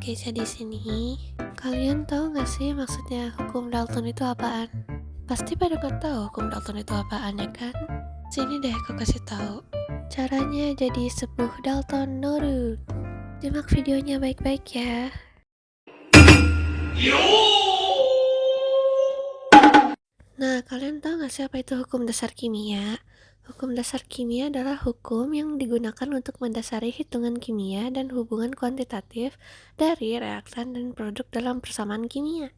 Keisha di sini. Kalian tahu nggak sih maksudnya hukum Dalton itu apaan? Pasti pada nggak tahu hukum Dalton itu apaan ya kan? Sini deh aku kasih tahu. Caranya jadi sepuh Dalton Noru. Simak videonya baik-baik ya. Nah, kalian tahu nggak sih apa itu hukum dasar kimia? Hukum dasar kimia adalah hukum yang digunakan untuk mendasari hitungan kimia dan hubungan kuantitatif dari reaktan dan produk dalam persamaan kimia.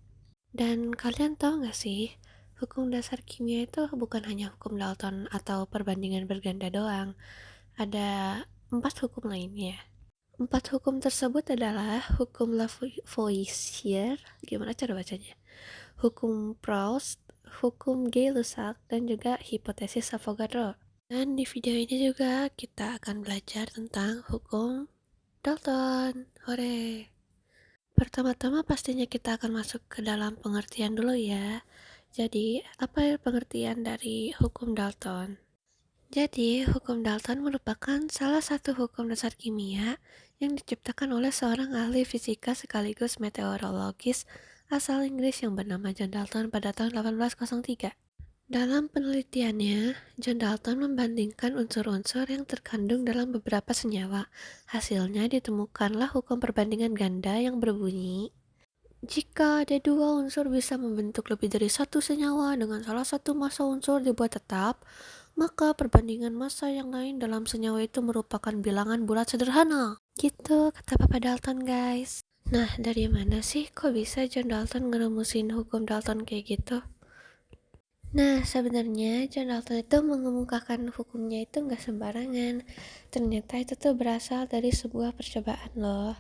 Dan kalian tahu nggak sih, hukum dasar kimia itu bukan hanya hukum Dalton atau perbandingan berganda doang. Ada 4 hukum lainnya. 4 hukum tersebut adalah hukum Lavoisier, gimana cara bacanya? Hukum Proust, hukum Gay-Lussac, dan juga hipotesis Avogadro. Dan di video ini juga kita akan belajar tentang hukum Dalton. Hore! Pertama-tama pastinya kita akan masuk ke dalam pengertian dulu ya. Jadi, apa pengertian dari hukum Dalton? Jadi, hukum Dalton merupakan salah satu hukum dasar kimia yang diciptakan oleh seorang ahli fisika sekaligus meteorologis asal Inggris yang bernama John Dalton pada tahun 1803. Dalam penelitiannya, John Dalton membandingkan unsur-unsur yang terkandung dalam beberapa senyawa. Hasilnya ditemukanlah hukum perbandingan ganda yang berbunyi, jika ada dua unsur bisa membentuk lebih dari satu senyawa dengan salah satu massa unsur dibuat tetap, maka perbandingan massa yang lain dalam senyawa itu merupakan bilangan bulat sederhana. Gitu kata Papa Dalton, guys. Nah, dari mana sih kok bisa John Dalton ngerumusin hukum Dalton kayak gitu? Nah, sebenarnya John Dalton itu mengemukakan hukumnya itu nggak sembarangan. Ternyata itu tuh berasal dari sebuah percobaan loh.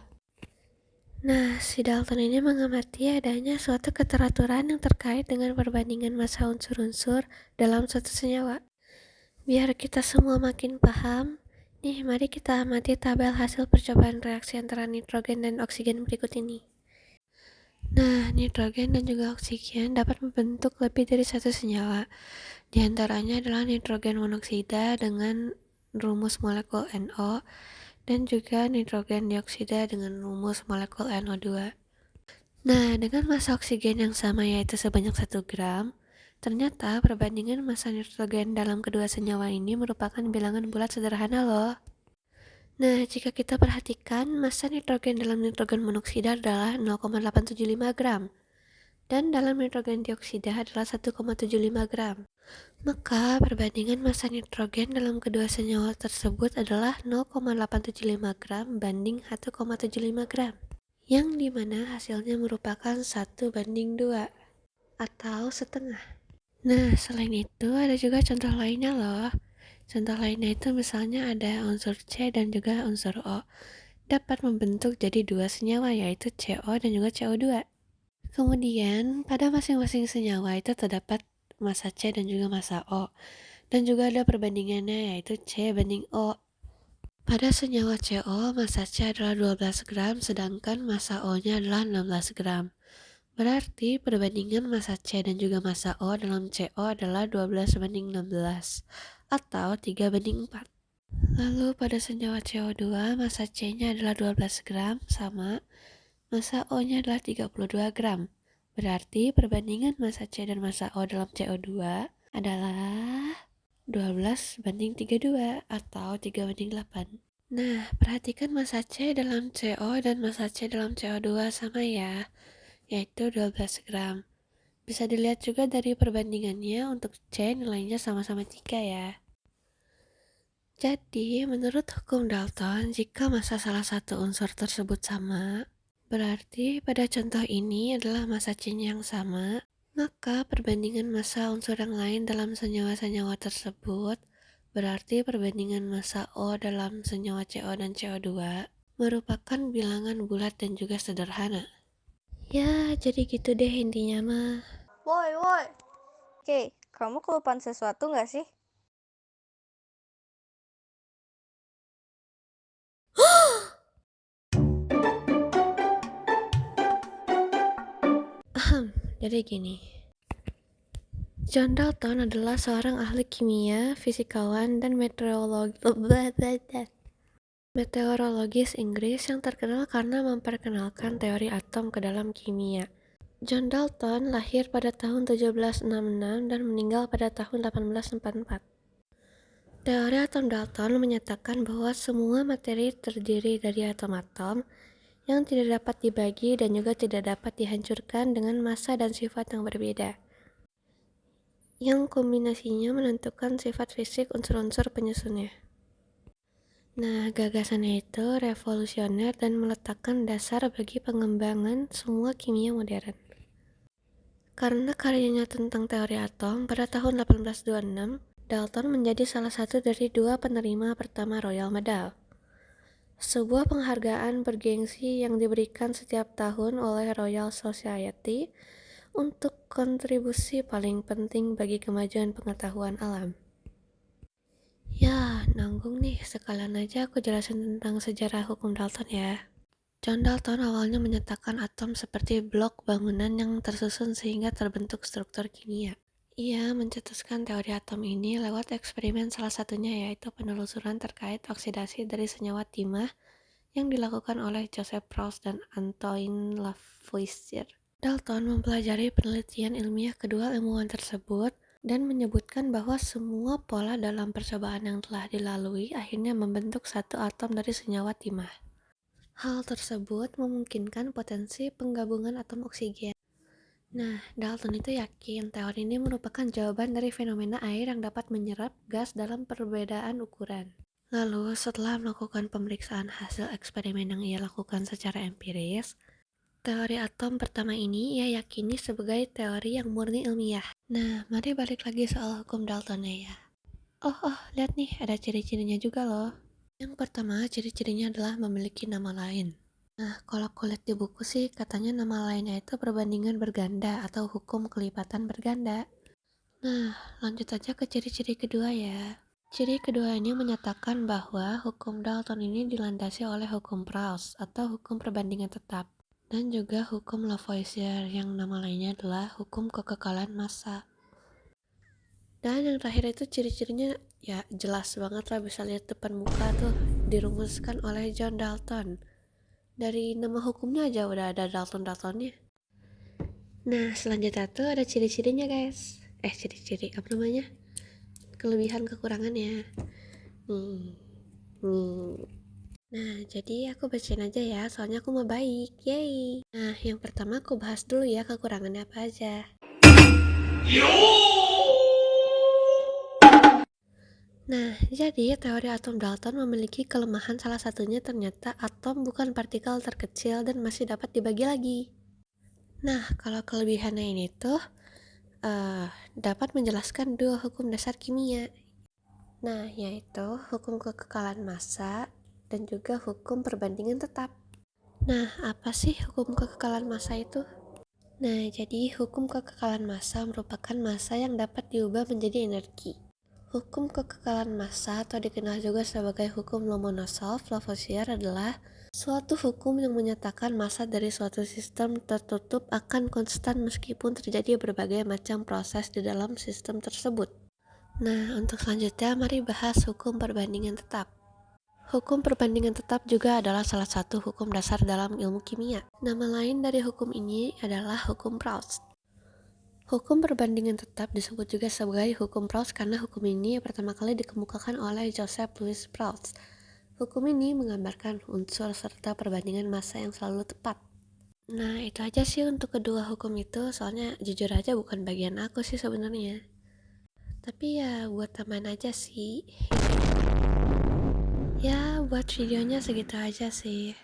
Nah, si Dalton ini mengamati adanya suatu keteraturan yang terkait dengan perbandingan massa unsur-unsur dalam suatu senyawa. Biar kita semua makin paham, nih mari kita amati tabel hasil percobaan reaksi antara nitrogen dan oksigen berikut ini. Nah, nitrogen dan juga oksigen dapat membentuk lebih dari satu senyawa. Di antaranya adalah nitrogen monoksida dengan rumus molekul NO dan juga nitrogen dioksida dengan rumus molekul NO2. Nah, dengan massa oksigen yang sama yaitu sebanyak 1 gram, ternyata perbandingan massa nitrogen dalam kedua senyawa ini merupakan bilangan bulat sederhana loh. Nah, jika kita perhatikan, massa nitrogen dalam nitrogen monoksida adalah 0,875 gram, dan dalam nitrogen dioksida adalah 1,75 gram. Maka perbandingan massa nitrogen dalam kedua senyawa tersebut adalah 0,875 gram banding 1,75 gram, yang dimana hasilnya merupakan 1:2 atau setengah. Nah, selain itu ada juga contoh lainnya loh. Contoh lainnya itu misalnya ada unsur C dan juga unsur O dapat membentuk jadi dua senyawa yaitu CO dan juga CO2. Kemudian pada masing-masing senyawa itu terdapat massa C dan juga massa O, dan juga ada perbandingannya yaitu C banding O. Pada senyawa CO, massa C adalah 12 gram sedangkan massa O-nya adalah 16 gram. Berarti perbandingan massa C dan juga massa O dalam CO adalah 12:16 atau 3:4. Lalu pada senyawa CO2, massa C-nya adalah 12 gram sama massa O-nya adalah 32 gram. Berarti perbandingan massa C dan massa O dalam CO2 adalah 12:32 atau 3:8. Nah, perhatikan massa C dalam CO dan massa C dalam CO2 sama ya, yaitu 12 gram. Bisa dilihat juga dari perbandingannya untuk C nilainya sama-sama 3 ya. Jadi, menurut hukum Dalton, jika massa salah satu unsur tersebut sama, berarti pada contoh ini adalah massa C-nya yang sama, maka perbandingan massa unsur yang lain dalam senyawa-senyawa tersebut berarti perbandingan massa O dalam senyawa CO dan CO2 merupakan bilangan bulat dan juga sederhana. Ya, jadi gitu deh intinya mah. Woi, woi. Oke, kamu kelupaan sesuatu nggak sih? Jadi gini, John Dalton adalah seorang ahli kimia, fisikawan, dan meteorologis Inggris yang terkenal karena memperkenalkan teori atom ke dalam kimia. John Dalton lahir pada tahun 1766 dan meninggal pada tahun 1844. Teori atom Dalton menyatakan bahwa semua materi terdiri dari atom-atom yang tidak dapat dibagi dan juga tidak dapat dihancurkan dengan massa dan sifat yang berbeda, yang kombinasinya menentukan sifat fisik unsur-unsur penyusunnya. Nah, gagasannya itu revolusioner dan meletakkan dasar bagi pengembangan semua kimia modern. Karena karyanya tentang teori atom pada tahun 1826, Dalton menjadi salah satu dari 2 penerima pertama Royal Medal, sebuah penghargaan bergengsi yang diberikan setiap tahun oleh Royal Society untuk kontribusi paling penting bagi kemajuan pengetahuan alam. Ya, nanggung nih, sekalian aja aku jelasin tentang sejarah hukum Dalton ya. John Dalton awalnya menyatakan atom seperti blok bangunan yang tersusun sehingga terbentuk struktur kimia. Ia mencetuskan teori atom ini lewat eksperimen salah satunya yaitu penelusuran terkait oksidasi dari senyawa timah yang dilakukan oleh Joseph Proust dan Antoine Lavoisier. Dalton mempelajari penelitian ilmiah kedua ilmuwan tersebut dan menyebutkan bahwa semua pola dalam percobaan yang telah dilalui akhirnya membentuk satu atom dari senyawa timah. Hal tersebut memungkinkan potensi penggabungan atom oksigen. Nah, Dalton itu yakin teori ini merupakan jawaban dari fenomena air yang dapat menyerap gas dalam perbedaan ukuran. Lalu, setelah melakukan pemeriksaan hasil eksperimen yang ia lakukan secara empiris, teori atom pertama ini ia yakini sebagai teori yang murni ilmiah. Nah, mari balik lagi soal hukum Daltonnya ya. Lihat nih, ada ciri-cirinya juga loh. Yang pertama, ciri-cirinya adalah memiliki nama lain. Nah, kalau aku lihat di buku sih, katanya nama lainnya itu perbandingan berganda atau hukum kelipatan berganda. Nah, lanjut aja ke ciri-ciri kedua ya. Ciri kedua ini menyatakan bahwa hukum Dalton ini dilandasi oleh hukum Proust atau hukum perbandingan tetap, dan juga hukum Lavoisier yang nama lainnya adalah hukum kekekalan massa. Dan yang terakhir itu ciri-cirinya ya jelas banget lah, bisa lihat depan muka tuh dirumuskan oleh John Dalton. Dari nama hukumnya aja udah ada Dalton-Daltonnya. Nah, selanjutnya tuh ada ciri-cirinya guys. Ciri-ciri apa namanya? Kelebihan kekurangannya. Nah, jadi aku bacain aja ya, soalnya aku mau baik. Yeay. Nah, yang pertama aku bahas dulu ya kekurangannya apa aja. Nah, jadi teori atom Dalton memiliki kelemahan, salah satunya ternyata atom bukan partikel terkecil dan masih dapat dibagi lagi. Nah, kalau kelebihannya ini tuh dapat menjelaskan 2 hukum dasar kimia. Nah, yaitu hukum kekekalan massa dan juga hukum perbandingan tetap. Nah, apa sih hukum kekekalan massa itu? Nah, jadi hukum kekekalan massa merupakan massa yang dapat diubah menjadi energi. Hukum kekekalan massa atau dikenal juga sebagai hukum Lomonosov-Lavoisier adalah suatu hukum yang menyatakan massa dari suatu sistem tertutup akan konstan meskipun terjadi berbagai macam proses di dalam sistem tersebut. Nah, untuk selanjutnya mari bahas hukum perbandingan tetap. Hukum perbandingan tetap juga adalah salah satu hukum dasar dalam ilmu kimia. Nama lain dari hukum ini adalah hukum Proust. Hukum perbandingan tetap disebut juga sebagai hukum Proust karena hukum ini pertama kali dikemukakan oleh Joseph Louis Proust. Hukum ini menggambarkan unsur serta perbandingan massa yang selalu tepat. Nah, itu aja sih untuk kedua hukum itu, soalnya jujur aja bukan bagian aku sih sebenarnya. Tapi ya buat teman aja sih. Ya, buat videonya segitu aja sih.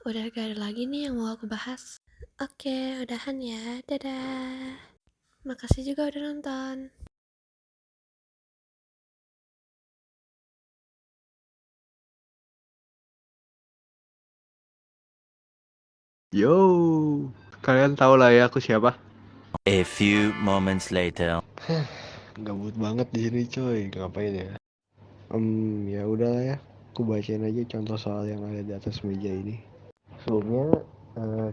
Udah gak ada lagi nih yang mau aku bahas. Oke, udahan ya. Dadah. Makasih juga udah nonton. Yo, kalian tahu lah ya aku siapa? A few moments later. Gabut banget di sini coy, ngapain ya? Ya udahlah ya, aku bacain aja contoh soal yang ada di atas meja ini. Sebelumnya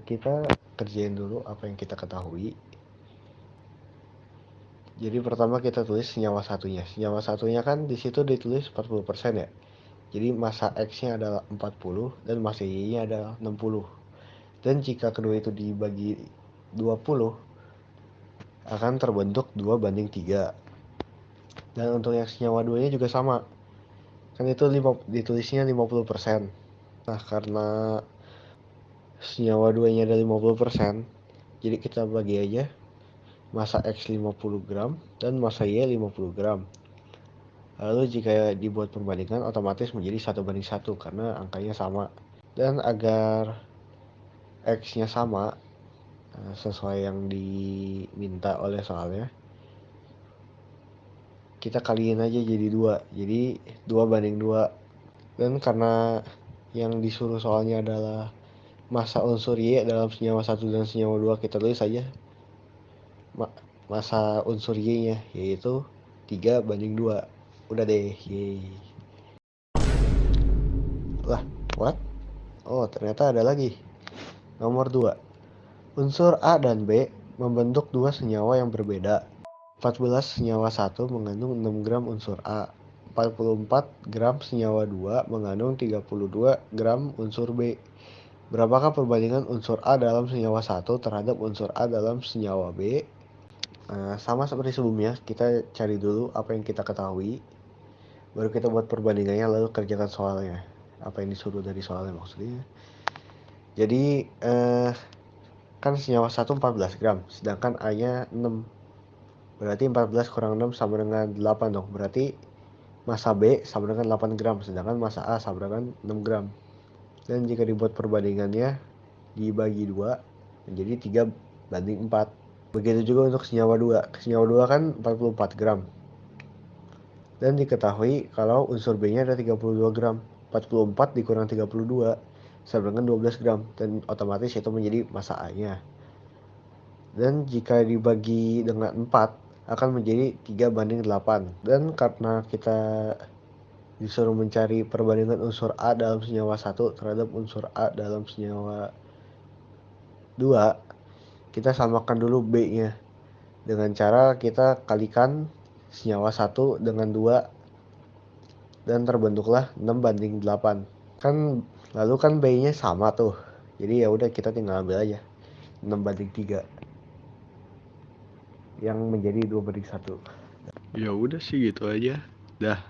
kita kerjain dulu apa yang kita ketahui. Jadi pertama kita tulis senyawa satunya. Senyawa satunya kan di situ ditulis 40% ya. Jadi massa X-nya adalah 40 dan massa Y-nya adalah 60. Dan jika kedua itu dibagi 20 akan terbentuk 2:3. Dan untuk yang senyawa 2-nya juga sama. Kan itu ditulisnya 50%. Nah, karena senyawa 2-nya ada 50%, jadi kita bagi aja massa X 50 gram dan massa Y 50 gram. Lalu jika dibuat perbandingan otomatis menjadi 1:1 karena angkanya sama. Dan agar X-nya sama sesuai yang diminta oleh soalnya, kita kaliin aja jadi 2. Jadi 2:2. Dan karena yang disuruh soalnya adalah massa unsur Y dalam senyawa 1 dan senyawa 2, kita tulis aja massa unsur Y-nya yaitu 3:2. Udah deh, yeay. Lah, what? Oh, ternyata ada lagi. Nomor 2. Unsur A dan B membentuk dua senyawa yang berbeda. 14 senyawa 1 mengandung 6 gram unsur A. 44 gram senyawa 2 mengandung 32 gram unsur B. Berapakah perbandingan unsur A dalam senyawa 1 terhadap unsur A dalam senyawa B? Sama seperti sebelumnya, kita cari dulu apa yang kita ketahui, baru kita buat perbandingannya lalu kerjakan soalnya. Apa yang disuruh dari soalnya maksudnya. Jadi kan senyawa 1 14 gram, sedangkan A-nya 6. Berarti 14 kurang 6 sama dengan 8 dong. Berarti massa B sama dengan 8 gram, sedangkan massa A sama dengan 6 gram. Dan jika dibuat perbandingannya dibagi 2 menjadi 3:4. Begitu juga untuk senyawa 2. Senyawa 2 kan 44 gram. Dan diketahui kalau unsur B-nya ada 32 gram. 44 dikurang 32 sama dengan 12 gram. Dan otomatis itu menjadi massa A-nya. Dan jika dibagi dengan 4 akan menjadi 3:8. Dan karena kita disuruh mencari perbandingan unsur A dalam senyawa 1 terhadap unsur A dalam senyawa 2, kita samakan dulu B-nya. Dengan cara kita kalikan senyawa 1 dengan 2 dan terbentuklah 6:8. Kan lalu kan B-nya sama tuh. Jadi ya udah kita tinggal ambil aja 6:3 yang menjadi 2:1. Ya udah sih gitu aja. Dah.